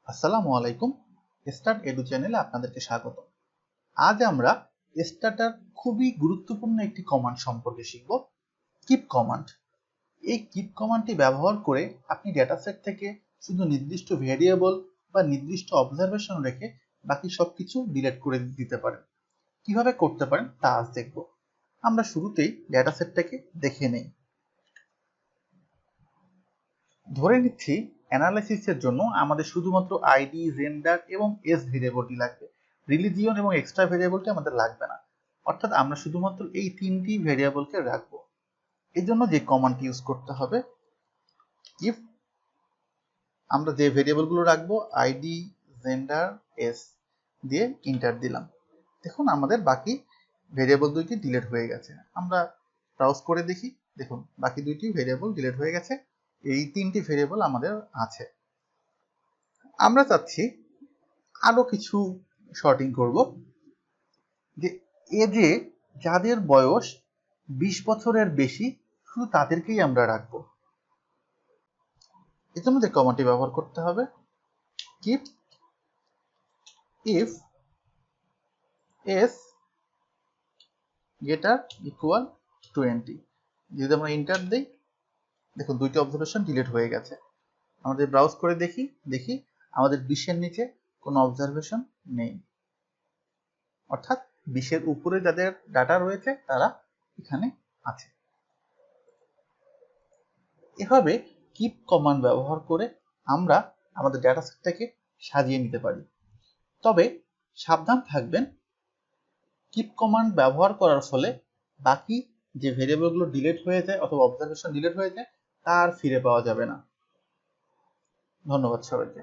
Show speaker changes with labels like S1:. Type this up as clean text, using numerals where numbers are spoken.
S1: আসসালামু আলাইকুম। Start edu চ্যানেলে আপনাদেরকে স্বাগত। আজ আমরা স্টার্টার খুবই গুরুত্বপূর্ণ একটি কমান্ড সম্পর্কে শিখব, কিপ কমান্ড। এই কিপ কমান্ডটি ব্যবহার করে আপনি ডেটাসেট থেকে শুধু নির্দিষ্ট ভেরিয়েবল বা নির্দিষ্ট অবজারভেশন রেখে বাকি সবকিছু ডিলিট করে দিতে পারেন। কিভাবে করতে পারেন তা আজ দেখব। আমরা শুরুতেই ডেটাসেটটাকে দেখে নেই। ধরে নিচ্ছি অ্যানালাইসিসের জন্য আমাদের শুধুমাত্র আইডি, জেন্ডার এবং এজ ভেরিয়েবলটি লাগবে। রিলিজিয়ন এবং এক্সট্রা ভেরিয়েবলটি আমাদের লাগবে না। অর্থাৎ আমরা শুধুমাত্র এই তিনটি ভেরিয়েবলকে রাখবো। এর জন্য যে কমান্ডটি ইউজ করতে হবে, ইফ আমরা যে ভেরিয়েবলগুলো রাখবো আইডি, জেন্ডার, এজ দিয়ে ইন্টার দিলাম। দেখুন আমাদের বাকি ভেরিয়েবল দুইটি ডিলিট হয়ে গেছে। আমরা ব্রাউজ করে দেখি, দেখুন বাকি দুইটি ভেরিয়েবল ডিলিট হয়ে গেছে। এই তিনটি ভেরিয়েবল আমাদের আছে। আমরা চাচ্ছি আরো কিছু শর্টিং করব, যে এজে যাদের বয়স 20 বছরের বেশি শুধু তাদেরকেই আমরা রাখবো। এর জন্য যে কমান্ডটি ব্যবহার করতে হবে, কিপ ইফ এস গেটার ইকুয়াল 20। যদি আমরা ইন্টার দেই, দেখুন দুইটি অবজারভেশন ডিলিট হয়ে গেছে। আমাদের ব্রাউজ করে দেখি আমাদের 20-এর নিচে কোনো অবজারভেশন নেই, অর্থাৎ 20-এর উপরে যাদের ডাটা রয়েছে তারা এখানে আছে। এভাবে কিপ কমান্ড ব্যবহার করে আমরা আমাদের ডেটা সেটটাকে সাজিয়ে নিতে পারি। তবে সাবধান থাকবেন, কিপ কমান্ড ব্যবহার করার ফলে বাকি যে ভেরিয়েবলগুলো ডিলিট হয়ে যায় অথবা অবজারভেশন ডিলিট হয়ে যায় তা আর ফিরে পাওয়া যাবে না। ধন্যবাদ সবাইকে।